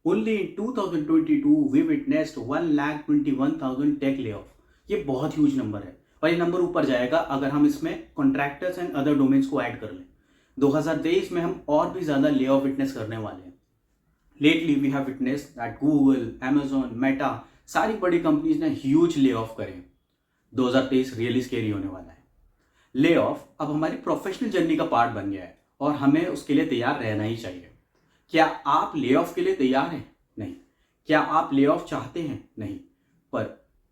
Only in 2022 we witnessed 1,21,000 tech lay off. ये बहुत huge number है और ये नंबर ऊपर जाएगा अगर हम इसमें कॉन्ट्रैक्टर्स एंड अदर डोमेन्स को ऐड कर लें। 2023 में हम और भी ज्यादा ले ऑफ विटनेस करने वाले हैं। Lately we have witness that Google, Amazon, Meta, सारी बड़ी कंपनीज ने ह्यूज ले ऑफ करे। 2023 रियली स्केरी होने वाला है। ले ऑफ अब हमारी प्रोफेशनल जर्नी का पार्ट बन गया है और हमें उसके लिए तैयार रहना ही चाहिए। क्या आप ले ऑफ के लिए तैयार हैं? नहीं। क्या आप ले ऑफ चाहते हैं? नहीं। पर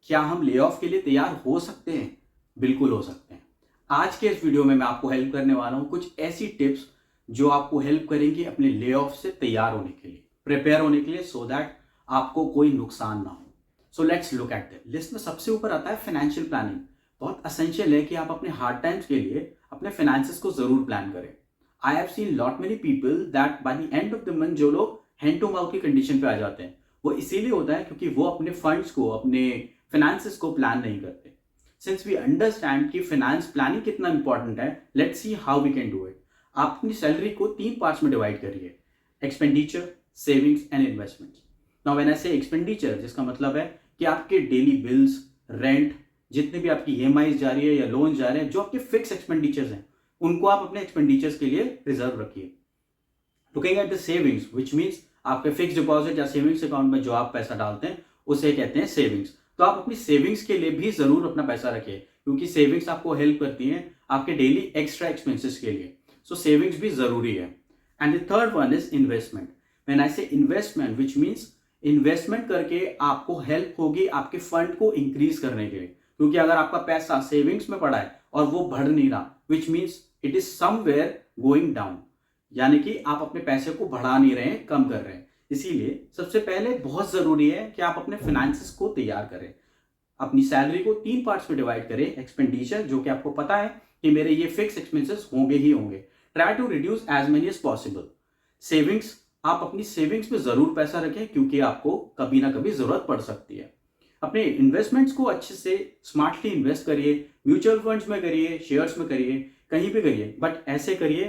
क्या हम ले ऑफ के लिए तैयार हो सकते हैं? बिल्कुल हो सकते हैं। आज के इस वीडियो में मैं आपको हेल्प करने वाला हूं कुछ ऐसी टिप्स जो आपको हेल्प करेंगी अपने ले ऑफ से तैयार होने के लिए, प्रिपेयर होने के लिए, सो दैट आपको कोई नुकसान ना हो। So let's look at that. List में सबसे ऊपर आता है फाइनेंशियल प्लानिंग। बहुत असेंशियल है कि आप अपने हार्ड टाइम्स के लिए अपने फाइनेंसेस को जरूर प्लान करें। I have seen lot many people that by the end of the month जो लोग हैंड टू माउथ की कंडीशन पे आ जाते हैं, वो इसीलिए होता है क्योंकि वो अपने फंड्स को, अपने फाइनेंसेस को प्लान नहीं करते। सिंस वी अंडरस्टैंड कि फाइनेंस प्लानिंग कितना इंपॉर्टेंट है, let's see how we can do it. आप अपनी सैलरी को 3 पार्ट्स में डिवाइड करिए: expenditure, savings and investments. Now when I say expenditure, जिसका मतलब है कि आपके डेली बिल्स, रेंट, जितने भी आपकी ईएमआई जा रही है या लोन जा रहे हैं, जो आपके फिक्स एक्सपेंडिचर्स हैं, उनको आप अपने एक्सपेंडिचर्स के लिए रिजर्व रखिए। Looking at the savings, which means आपके फिक्स डिपॉजिट या सेविंग्स अकाउंट में जो आप पैसा डालते हैं उसे कहते हैं सेविंग्स। तो आप अपनी सेविंग्स के लिए भी जरूर अपना पैसा रखिए, क्योंकि सेविंग्स आपको हेल्प करती हैं आपके डेली एक्स्ट्रा एक्सपेंसेस के लिए। सो सेविंग्स भी जरूरी है। And the third one is investment. When I से इन्वेस्टमेंट, व्हिच मींस इन्वेस्टमेंट करके आपको हेल्प होगी आपके फंड को इंक्रीज करने के लिए, क्योंकि अगर आपका पैसा सेविंग्स में पड़ा है और वो बढ़ नहीं रहा, which means it is somewhere going down, यानी कि आप अपने पैसे को बढ़ा नहीं रहे हैं, कम कर रहे हैं। इसीलिए सबसे पहले बहुत जरूरी है कि आप अपने फाइनेंसेस को तैयार करें। अपनी सैलरी को 3 पार्ट्स में डिवाइड करें। एक्सपेंडिचर, जो कि आपको पता है कि मेरे ये फिक्स एक्सपेंसेस होंगे ही होंगे, try to reduce as many as possible. Savings, आप अपनी सेविंग्स में जरूर पैसा रखें क्योंकि आपको कभी ना कभी जरूरत पड़ सकती है। अपने इन्वेस्टमेंट्स को अच्छे से स्मार्टली इन्वेस्ट करिए, म्यूचुअल फंड्स में करिए, शेयर्स में करिए, कहीं भी करिए, बट ऐसे करिए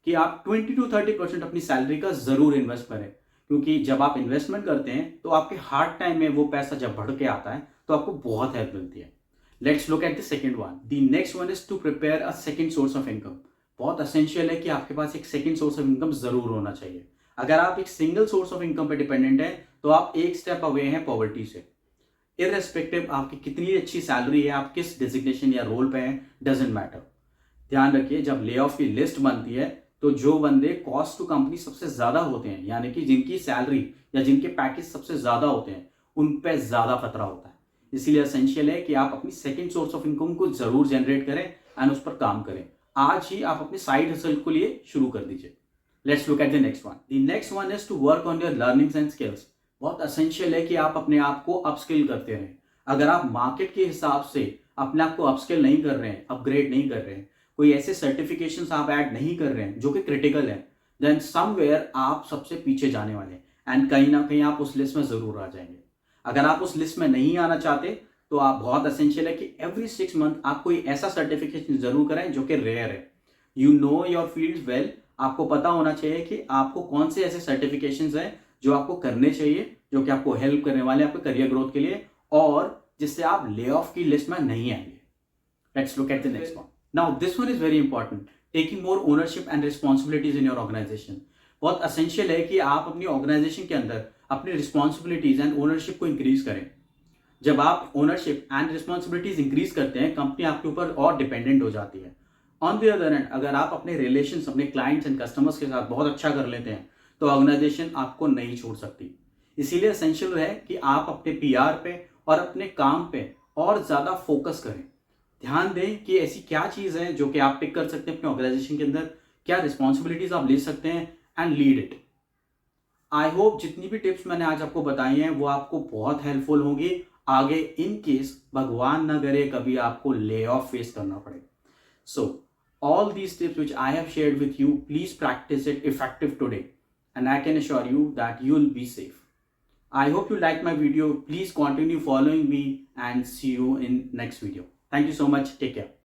कि आप 20 to 30% अपनी सैलरी का जरूर इन्वेस्ट करें, क्योंकि जब आप इन्वेस्टमेंट करते हैं तो आपके हार्ड टाइम में वो पैसा जब बढ़ के आता है तो आपको बहुत हेल्प मिलती है। Let's look at the second one. The next one is to prepare a second source of income. बहुत असेंशियल है कि आपके पास एक सेकंड सोर्स ऑफ इनकम जरूर होना चाहिए। अगर आप एक सिंगल सोर्स ऑफ इनकम पे डिपेंडेंट है तो आप एक स्टेप अवे हैं पॉवर्टी से। इररेस्पेक्टिव आपकी कितनी अच्छी सैलरी है, आप किस डेजिग्नेशन या रोल पे हैं, डजेंट मैटर। ध्यान रखिए, जब ले ऑफ की लिस्ट बनती है तो जो बंदे कॉस्ट टू कंपनी सबसे ज्यादा होते हैं, यानी कि जिनकी सैलरी या जिनके पैकेज सबसे ज्यादा होते हैं, उन पे ज्यादा खतरा होता है। इसीलिए एसेंशियल है कि आप अपनी सेकंड सोर्स ऑफ इनकम को जरूर जनरेट करें एंड उस पर काम करें। आज ही आप अपने साइड हसल को लिए शुरू कर दीजिए। Let's look at the next one. The next one is to work on your learnings and skills. बहुत असेंशियल है कि आप अपने आप को अपस्किल करते रहें। अगर आप मार्केट के हिसाब से अपने आप को अपस्किल नहीं कर रहे हैं, अपग्रेड नहीं कर रहे हैं, कोई ऐसे सर्टिफिकेशंस आप ऐड नहीं कर रहे हैं जो कि क्रिटिकल है, देन समवेयर आप सबसे पीछे जाने वाले हैं एंड कहीं ना कहीं आप उस लिस्ट में जरूर आ जाएंगे। अगर आप उस लिस्ट में नहीं आना चाहते तो आप, बहुत असेंशियल है कि एवरी 6 मंथ आप कोई ऐसा सर्टिफिकेशन जरूर करें जो कि रेयर है। You know your field well. आपको पता होना चाहिए कि आपको कौन से ऐसे सर्टिफिकेशंस हैं जो आपको करने चाहिए, जो कि आपको हेल्प करने वाले हैं आपके करियर ग्रोथ के लिए और जिससे आप ले ऑफ की लिस्ट में नहीं आएंगे। Let's look at the next one. Now this one is very important, taking more ownership and responsibilities in your organisation. बहुत असेंशियल है कि आप अपनी ऑर्गेनाइजेशन के अंदर अपनी रिस्पॉन्सिबिलिटीज एंड ओनरशिप को इंक्रीज करें। जब आप ओनरशिप एंड रिस्पॉन्सिबिलिटीज इंक्रीज करते हैं, कंपनी आपके ऊपर और डिपेंडेंट हो जाती है। ऑन द अदर हैंड, अगर आप अपने रिलेशन अपने क्लाइंट्स एंड कस्टमर्स के साथ बहुत अच्छा कर लेते हैं तो ऑर्गेनाइजेशन आपको नहीं छोड़ सकती। इसीलिए एसेंशियल है कि आप अपने पीआर पे और अपने काम पे और ज्यादा फोकस करें। ध्यान दें कि ऐसी क्या चीज है जो कि आप पिक कर सकते हैं अपने ऑर्गेनाइजेशन के अंदर, क्या रिस्पॉन्सिबिलिटीज आप ले सकते हैं and lead it. I hope जितनी भी टिप्स मैंने आज आपको बताई हैं वो आपको बहुत हेल्पफुल होंगी आगे, इन केस भगवान न करे कभी आपको ले ऑफ फेस करना पड़े। सो all these tips which I have shared with you, please practice it effective today and I can assure you that you will be safe. I hope you liked my video. Please continue following me and see you in next video. Thank you so much. Take care.